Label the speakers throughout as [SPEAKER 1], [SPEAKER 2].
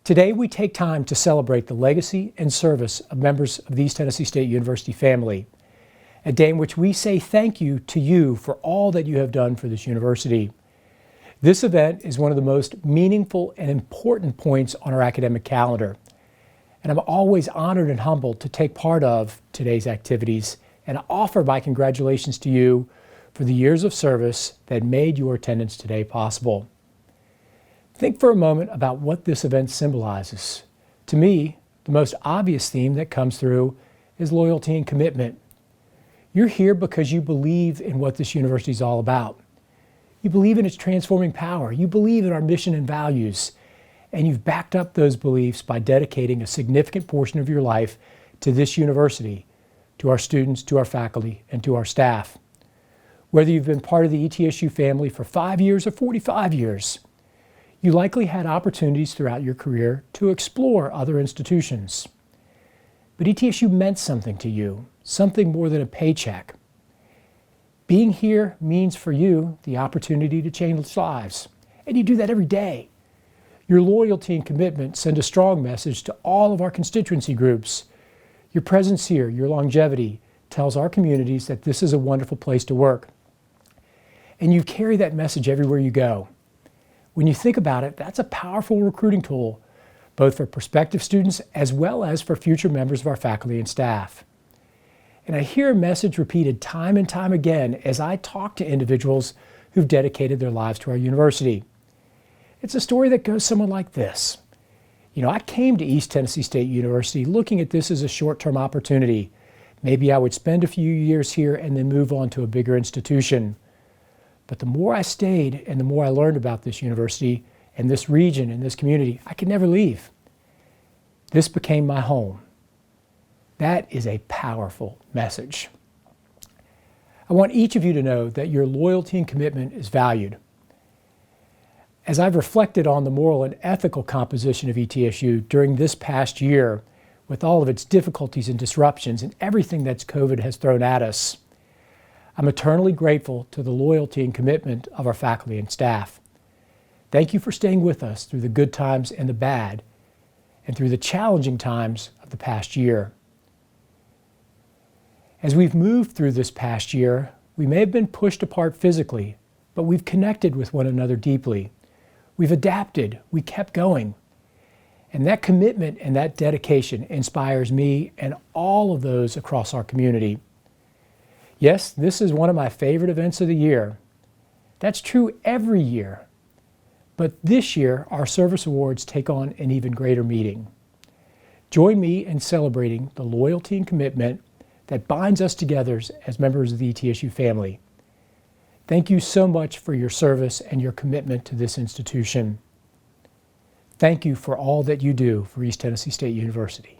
[SPEAKER 1] Today, we take time to celebrate the legacy and service of members of the East Tennessee State University family, a day in which we say thank you to you for all that you have done for this university. This event is one of the most meaningful and important points on our academic calendar, and I'm always honored and humbled to take part of today's activities and offer my congratulations to you for the years of service that made your attendance today possible. Think for a moment about what this event symbolizes. To me, the most obvious theme that comes through is loyalty and commitment. You're here because you believe in what this university is all about. You believe in its transforming power. You believe in our mission and values. And you've backed up those beliefs by dedicating a significant portion of your life to this university, to our students, to our faculty, and to our staff. Whether you've been part of the ETSU family for 5 years or 45 years, you likely had opportunities throughout your career to explore other institutions. But ETSU meant something to you, something more than a paycheck. Being here means for you the opportunity to change lives, and you do that every day. Your loyalty and commitment send a strong message to all of our constituency groups. Your presence here, your longevity, tells our communities that this is a wonderful place to work. And you carry that message everywhere you go. When you think about it, that's a powerful recruiting tool, both for prospective students as well as for future members of our faculty and staff. And I hear a message repeated time and time again as I talk to individuals who've dedicated their lives to our university. It's a story that goes somewhat like this. I came to East Tennessee State University looking at this as a short-term opportunity. Maybe I would spend a few years here and then move on to a bigger institution. But the more I stayed and the more I learned about this university and this region and this community, I could never leave. This became my home. That is a powerful message. I want each of you to know that your loyalty and commitment is valued. As I've reflected on the moral and ethical composition of ETSU during this past year, with all of its difficulties and disruptions and everything that COVID has thrown at us, I'm eternally grateful to the loyalty and commitment of our faculty and staff. Thank you for staying with us through the good times and the bad, and through the challenging times of the past year. As we've moved through this past year, we may have been pushed apart physically, but we've connected with one another deeply. We've adapted, we kept going. And that commitment and that dedication inspires me and all of those across our community. Yes, this is one of my favorite events of the year. That's true every year. But this year, our service awards take on an even greater meaning. Join me in celebrating the loyalty and commitment that binds us together as members of the ETSU family. Thank you so much for your service and your commitment to this institution. Thank you for all that you do for East Tennessee State University.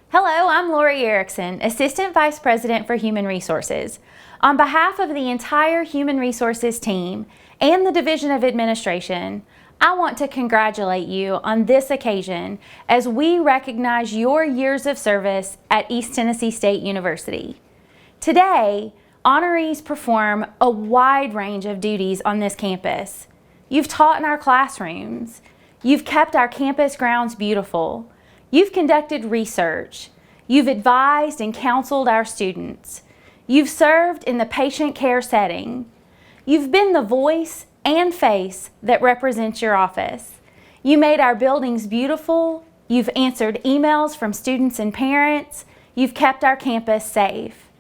[SPEAKER 2] Hello, I'm Lori Erickson, Assistant Vice President for Human Resources. On behalf of the entire Human Resources team and the Division of Administration, I want to congratulate you on this occasion as we recognize your years of service at East Tennessee State University. Today, honorees perform a wide range of duties on this campus. You've taught in our classrooms. You've kept our campus grounds beautiful. You've conducted research. You've advised and counseled our students. You've served in the patient care setting. You've been the voice and face that represents your office. You made our buildings beautiful. You've answered emails from students and parents. You've kept our campus safe.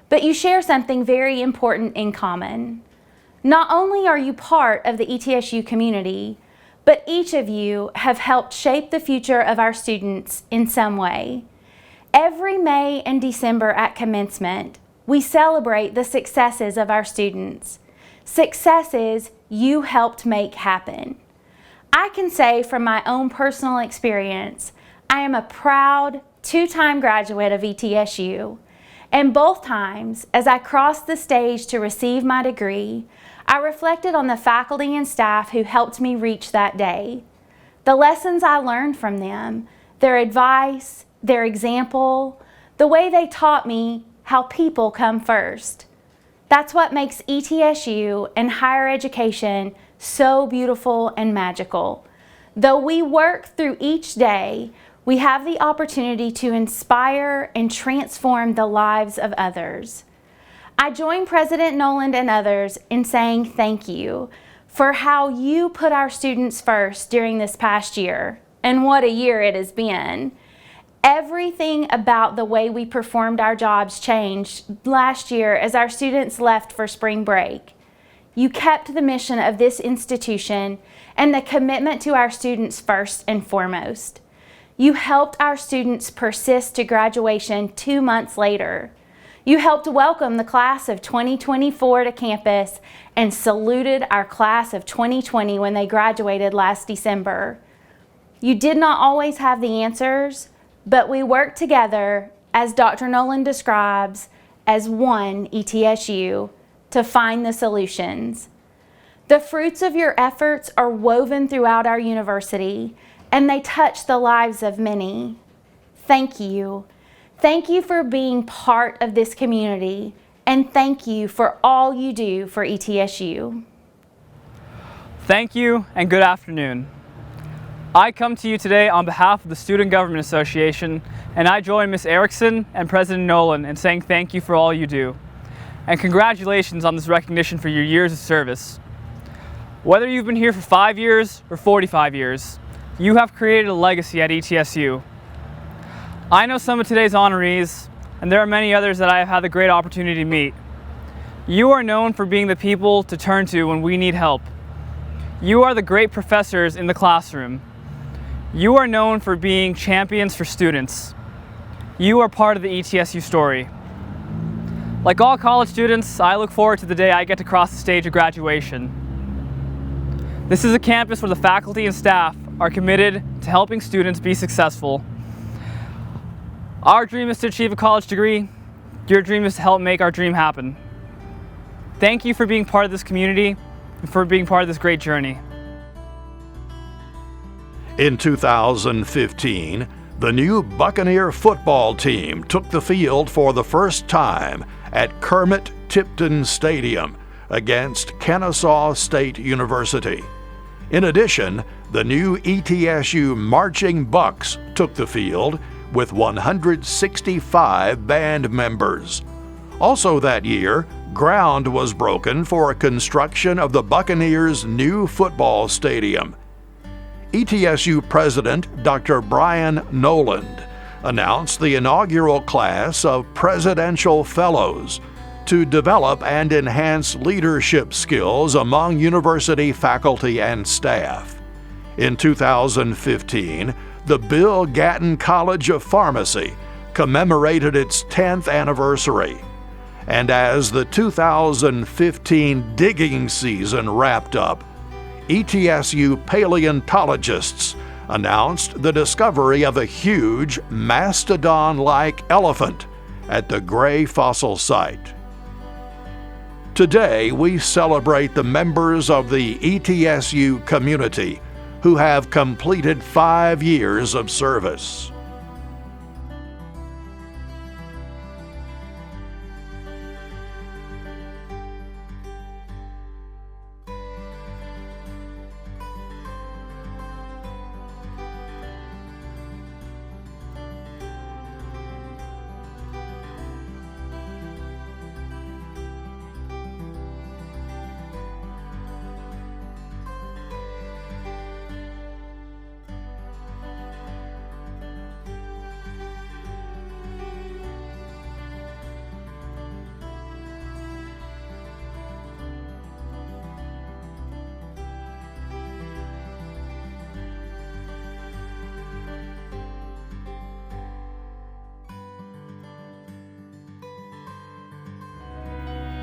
[SPEAKER 2] But you share something very important in common. Not only are you part of the ETSU community, but each of you have helped shape the future of our students in some way. Every May and December at commencement, we celebrate the successes of our students, successes you helped make happen. I can say from my own personal experience, I am a proud two-time graduate of ETSU, and both times, as I crossed the stage to receive my degree, I reflected on the faculty and staff who helped me reach that day. The lessons I learned from them, their advice, their example, the way they taught me how people come first. That's what makes ETSU and higher education so beautiful and magical. Though we work through each day, we have the opportunity to inspire and transform the lives of others. I join President Noland and others in saying thank you for how you put our students first during this past year. And what a year it has been. Everything about the way we performed our jobs changed last year as our students left for spring break. You kept the mission of this institution and the commitment to our students first and foremost. You helped our students persist to graduation 2 months later. You helped welcome the class of 2024 to campus and saluted our class of 2020 when they graduated last December. You did not always have the answers, but we worked together, as Dr. Noland describes, as one ETSU to find the solutions. The fruits of your efforts are woven throughout our university, and they touch the lives of many. Thank you. Thank you for being part of this community, and thank you for all you do for ETSU.
[SPEAKER 3] Thank you and good afternoon. I come to you today on behalf of the Student Government Association, and I join Ms. Erickson and President Noland in saying thank you for all you do. And congratulations on this recognition for your years of service. Whether you've been here for 5 years or 45 years, you have created a legacy at ETSU. I know some of today's honorees, and there are many others that I have had the great opportunity to meet. You are known for being the people to turn to when we need help. You are the great professors in the classroom. You are known for being champions for students. You are part of the ETSU story. Like all college students, I look forward to the day I get to cross the stage of graduation. This is a campus where the faculty and staff are committed to helping students be successful. Our dream is to achieve a college degree. Your dream is to help make our dream happen. Thank you for being part of this community and for being part of this great journey.
[SPEAKER 4] In 2015, the new Buccaneer football team took the field for the first time at Kermit Tipton Stadium against Kennesaw State University. In addition, the new ETSU Marching Bucks took the field with 165 band members. Also that year, ground was broken for construction of the Buccaneers' new football stadium. ETSU President Dr. Brian Noland announced the inaugural class of Presidential Fellows to develop and enhance leadership skills among university faculty and staff. In 2015, the Bill Gatton College of Pharmacy commemorated its 10th anniversary. And as the 2015 digging season wrapped up, ETSU paleontologists announced the discovery of a huge mastodon-like elephant at the Gray Fossil Site. Today, we celebrate the members of the ETSU community who have completed 5 years of service.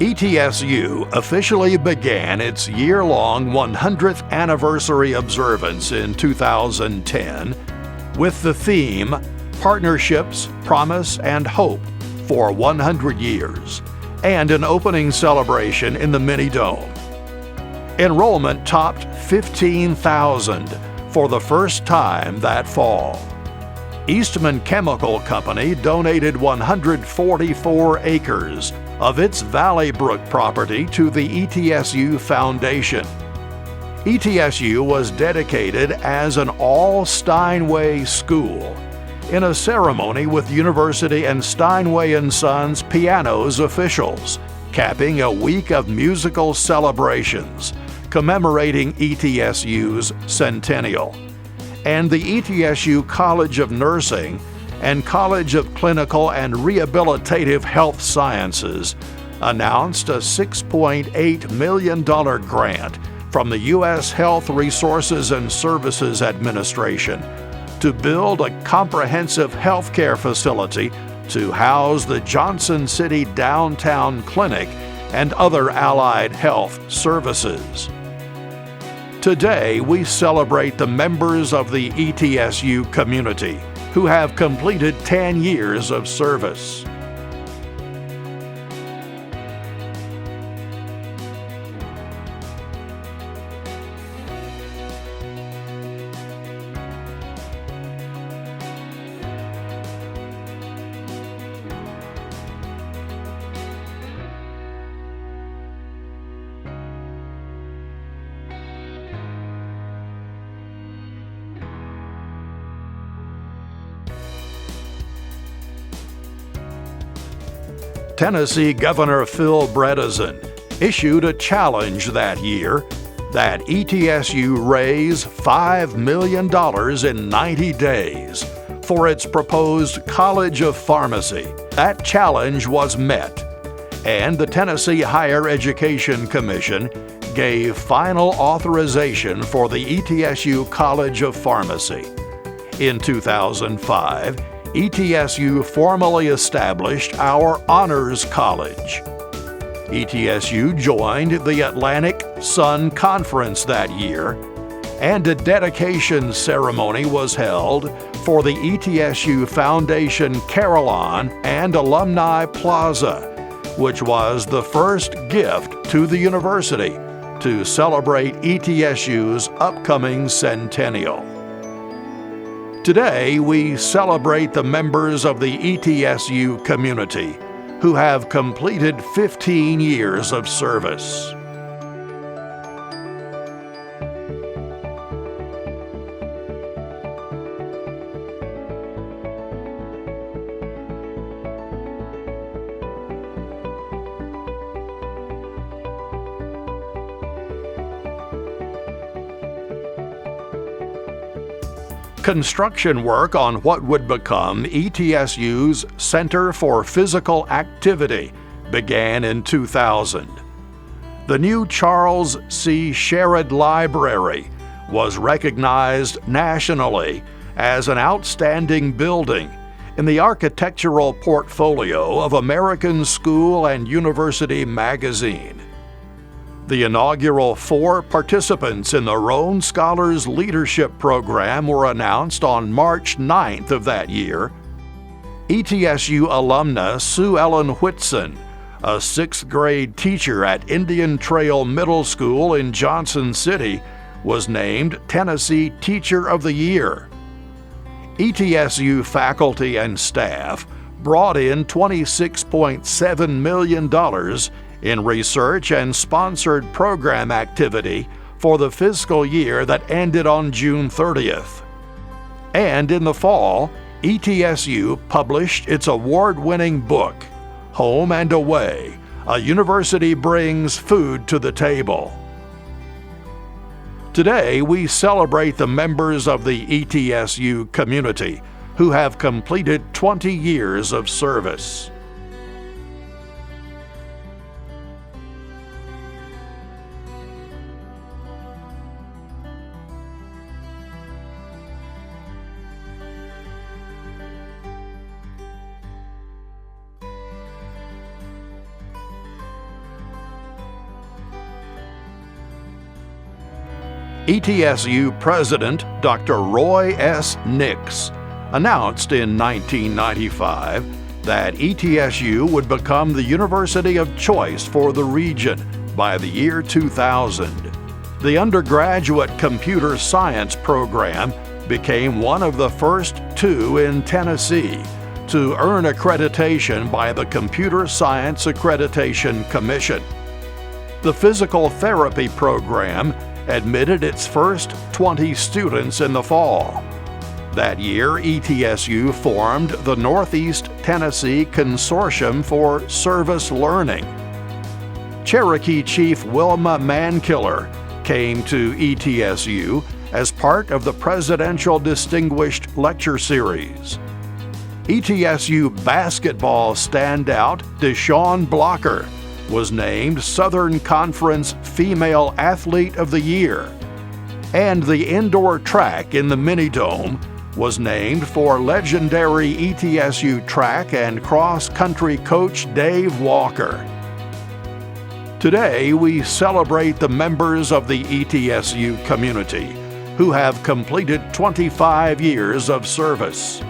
[SPEAKER 4] ETSU officially began its year-long 100th anniversary observance in 2010 with the theme Partnerships, Promise, and Hope for 100 Years and an opening celebration in the Mini-Dome. Enrollment topped 15,000 for the first time that fall. Eastman Chemical Company donated 144 acres of its Valley Brook property to the ETSU Foundation. ETSU was dedicated as an all-Steinway school in a ceremony with University and Steinway & Sons Pianos officials, capping a week of musical celebrations commemorating ETSU's centennial. And the ETSU College of Nursing and College of Clinical and Rehabilitative Health Sciences announced a $6.8 million grant from the U.S. Health Resources and Services Administration to build a comprehensive healthcare facility to house the Johnson City Downtown Clinic and other allied health services. Today, we celebrate the members of the ETSU community who have completed 10 years of service. Tennessee Governor Phil Bredesen issued a challenge that year that ETSU raise $5 million in 90 days for its proposed College of Pharmacy. That challenge was met, and the Tennessee Higher Education Commission gave final authorization for the ETSU College of Pharmacy. In 2005, ETSU formally established our Honors College. ETSU joined the Atlantic Sun Conference that year, and a dedication ceremony was held for the ETSU Foundation Carillon and Alumni Plaza, which was the first gift to the university to celebrate ETSU's upcoming centennial. Today, we celebrate the members of the ETSU community who have completed 15 years of service. Construction work on what would become ETSU's Center for Physical Activity began in 2000. The new Charles C. Sherrod Library was recognized nationally as an outstanding building in the architectural portfolio of American School and University magazine. The inaugural 4 participants in the Roan Scholars Leadership Program were announced on March 9th of that year. ETSU alumna Sue Ellen Whitson, a 6th grade teacher at Indian Trail Middle School in Johnson City, was named Tennessee Teacher of the Year. ETSU faculty and staff brought in $26.7 million in research and sponsored program activity for the fiscal year that ended on June 30th. And in the fall, ETSU published its award-winning book, Home and Away: A University Brings Food to the Table. Today, we celebrate the members of the ETSU community who have completed 20 years of service. ETSU President Dr. Roy S. Nix announced in 1995 that ETSU would become the university of choice for the region by the year 2000. The undergraduate computer science program became one of the first 2 in Tennessee to earn accreditation by the Computer Science Accreditation Commission. The physical therapy program admitted its first 20 students in the fall. That year, ETSU formed the Northeast Tennessee Consortium for Service Learning. Cherokee Chief Wilma Mankiller came to ETSU as part of the Presidential Distinguished Lecture Series. ETSU basketball standout Deshawn Blocker was named Southern Conference Female Athlete of the Year, and the indoor track in the Mini-Dome was named for legendary ETSU track and cross-country coach Dave Walker. Today, we celebrate the members of the ETSU community who have completed 25 years of service.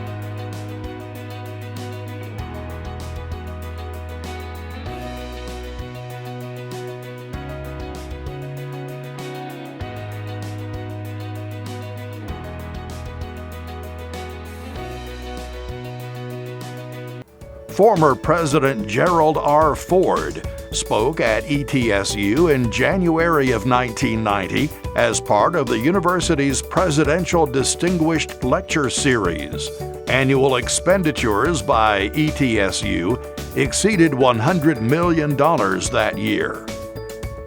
[SPEAKER 4] Former President Gerald R. Ford spoke at ETSU in January of 1990 as part of the university's Presidential Distinguished Lecture Series. Annual expenditures by ETSU exceeded $100 million that year.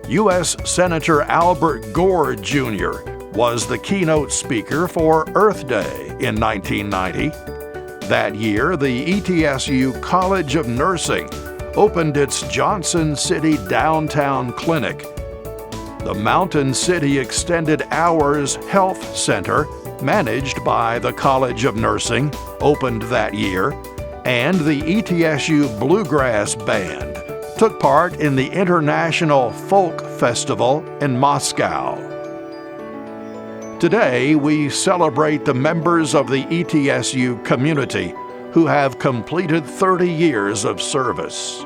[SPEAKER 4] U.S. Senator Albert Gore, Jr. was the keynote speaker for Earth Day in 1990. That year, the ETSU College of Nursing opened its Johnson City Downtown Clinic. The Mountain City Extended Hours Health Center, managed by the College of Nursing, opened that year, and the ETSU Bluegrass Band took part in the International Folk Festival in Moscow. Today, we celebrate the members of the ETSU community who have completed 30 years of service.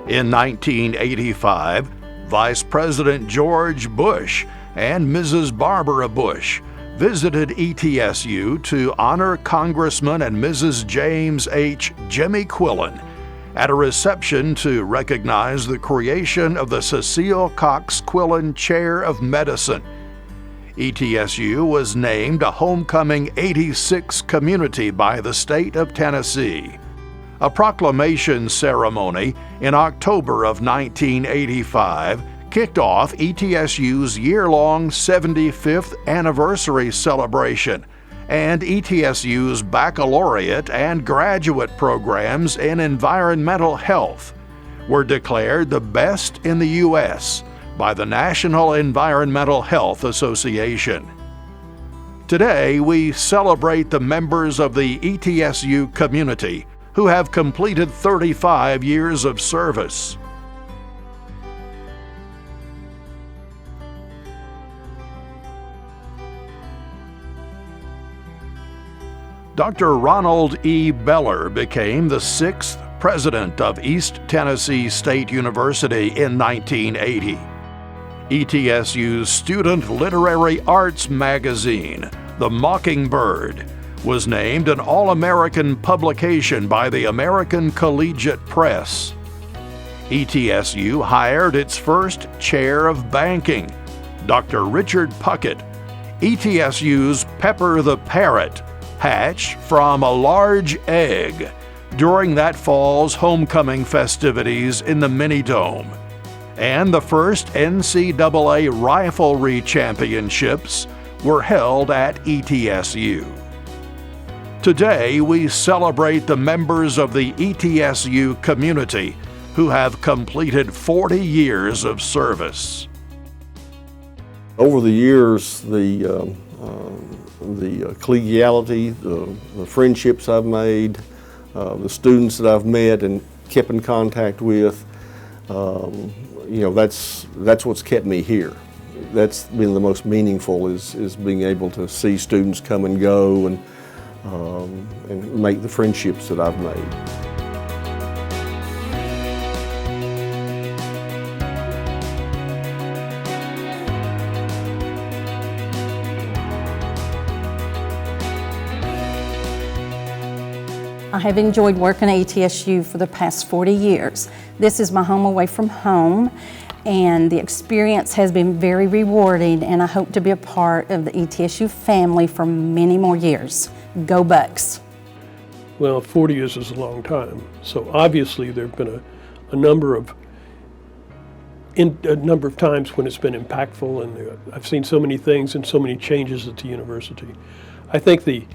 [SPEAKER 4] In 1985, Vice President George Bush and Mrs. Barbara Bush visited ETSU to honor Congressman and Mrs. James H. Jimmy Quillen at a reception to recognize the creation of the Cecile Cox Quillen Chair of Medicine. ETSU was named a Homecoming 86 community by the state of Tennessee. A proclamation ceremony in October of 1985 kicked off ETSU's year-long 75th anniversary celebration, and ETSU's baccalaureate and graduate programs in environmental health were declared the best in the U.S. by the National Environmental Health Association. Today, we celebrate the members of the ETSU community who have completed 35 years of service. Dr. Ronald E. Beller became the 6th president of East Tennessee State University in 1980. ETSU's student literary arts magazine, The Mockingbird, was named an All-American publication by the American Collegiate Press. ETSU hired its first chair of banking, Dr. Richard Puckett. ETSU's Pepper the Parrot hatched from a large egg during that fall's homecoming festivities in the Mini-Dome, and the first NCAA Riflery Championships were held at ETSU. Today, we celebrate the members of the ETSU community who have completed 40 years of service.
[SPEAKER 5] Over the years, the collegiality, the friendships I've made, the students that I've met and kept in contact with, that's what's kept me here. That's been the most meaningful is being able to see students come and go and make the friendships that I've made.
[SPEAKER 6] I have enjoyed working at ETSU for the past 40 years. This is my home away from home, and the experience has been very rewarding, and I hope to be a part of the ETSU family for many more years. Go Bucks!
[SPEAKER 7] Well, 40 years is a long time, so obviously there have been a number of times when it's been impactful, and I've seen so many things and so many changes at the university. I think the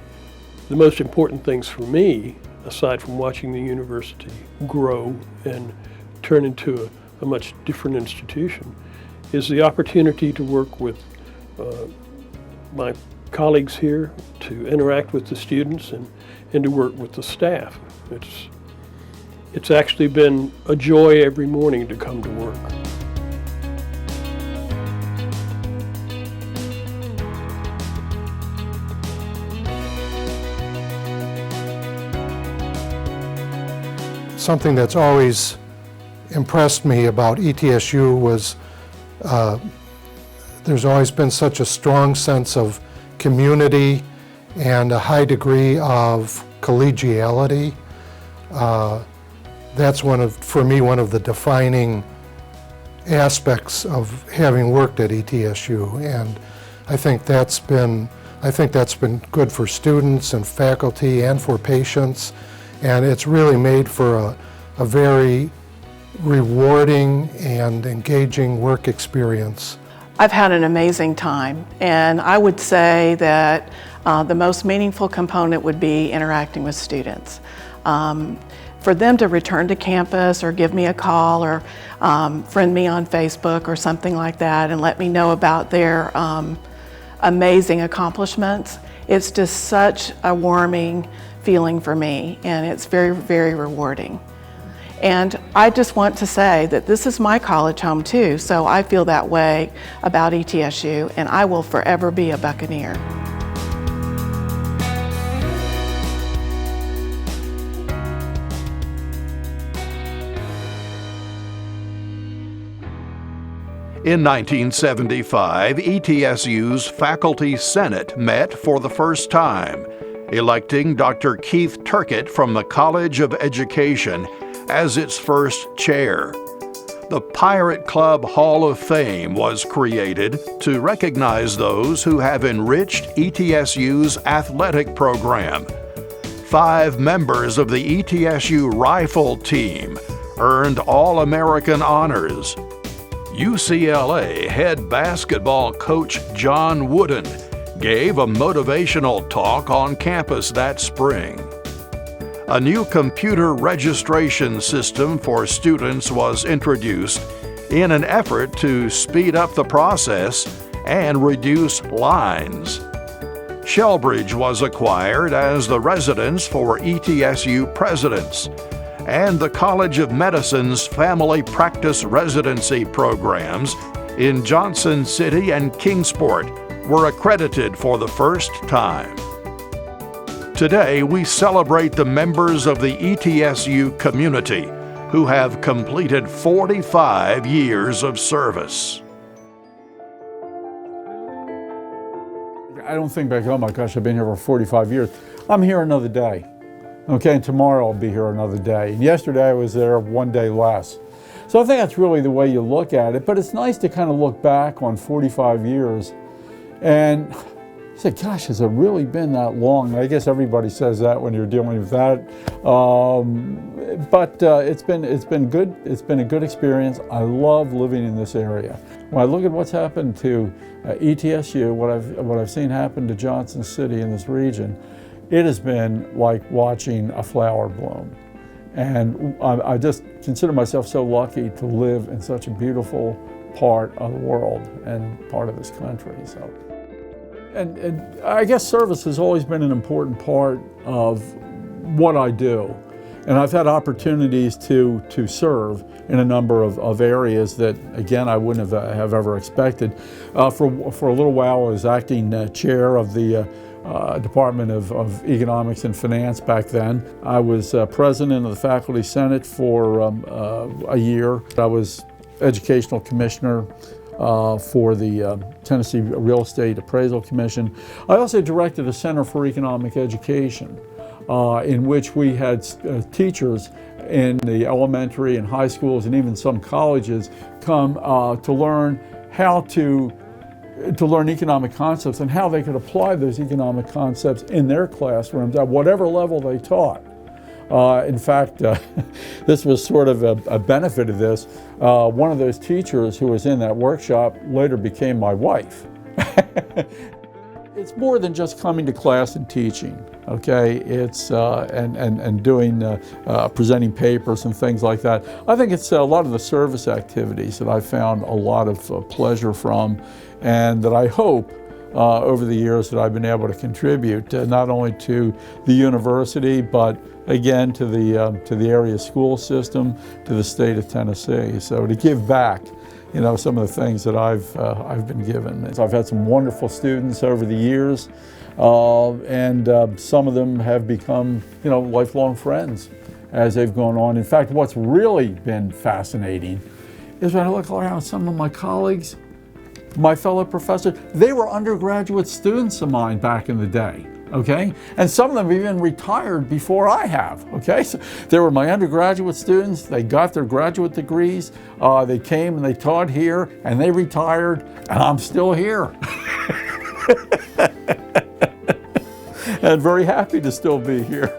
[SPEAKER 7] most important things for me, aside from watching the university grow and turn into a much different institution, is the opportunity to work with my colleagues here, to interact with the students, and to work with the staff. It's actually been a joy every morning to come to work.
[SPEAKER 8] Something that's always impressed me about ETSU was there's always been such a strong sense of community and a high degree of collegiality. That's for me, one of the defining aspects of having worked at ETSU, and I think that's been good for students and faculty and for patients. And it's really made for a very rewarding and engaging work experience.
[SPEAKER 9] I've had an amazing time, and I would say that the most meaningful component would be interacting with students. For them to return to campus or give me a call or friend me on Facebook or something like that and let me know about their amazing accomplishments, it's just such a warming feeling for me, and it's very, very rewarding. And I just want to say that this is my college home too, so I feel that way about ETSU, and I will forever be a Buccaneer.
[SPEAKER 4] In 1975, ETSU's Faculty Senate met for the first time, electing Dr. Keith Turkett from the College of Education as its first chair. The Pirate Club Hall of Fame was created to recognize those who have enriched ETSU's athletic program. 5 members of the ETSU Rifle Team earned All-American honors. UCLA head basketball coach John Wooden gave a motivational talk on campus that spring. A new computer registration system for students was introduced in an effort to speed up the process and reduce lines. Shellbridge was acquired as the residence for ETSU presidents, and the College of Medicine's family practice residency programs in Johnson City and Kingsport were accredited for the first time. Today, we celebrate the members of the ETSU community who have completed 45 years of service.
[SPEAKER 10] I don't think back, oh my gosh, I've been here for 45 years. I'm here another day. Okay, and tomorrow I'll be here another day. And yesterday I was there one day less. So I think that's really the way you look at it, but it's nice to kind of look back on 45 years and say, gosh, has it really been that long? I guess everybody says that when you're dealing with that. But it's been good. It's been a good experience. I love living in this area. When I look at what's happened to ETSU, what I've seen happen to Johnson City in this region, it has been like watching a flower bloom. And I just consider myself so lucky to live in such a beautiful part of the world and part of this country. So, and I guess service has always been an important part of what I do. And I've had opportunities to serve in a number of areas that, again, I wouldn't have ever expected. For a little while, I was acting chair of the Department of Economics and Finance back then. I was president of the Faculty Senate for a year. I was educational commissioner for the Tennessee Real Estate Appraisal Commission. I also directed a Center for Economic Education. in which we had teachers in the elementary and high schools and even some colleges come to learn how to learn economic concepts and how they could apply those economic concepts in their classrooms at whatever level they taught. In fact, this was sort of a benefit of this. One of those teachers who was in that workshop later became my wife. It's more than just coming to class and teaching, okay? It's and doing presenting papers and things like that. I think it's a lot of the service activities that I found a lot of pleasure from, and that I hope over the years that I've been able to contribute not only to the university, but again to the area school system, to the state of Tennessee. So to give back, you know, some of the things that I've been given. So I've had some wonderful students over the years, and some of them have become, you know, lifelong friends as they've gone on. In fact, what's really been fascinating is when I look around at some of my colleagues, my fellow professors, they were undergraduate students of mine back in the day. Okay, and some of them even retired before I have. Okay, so they were my undergraduate students. They got their graduate degrees. They came and they taught here, and they retired, and I'm still here. And very happy to still be here.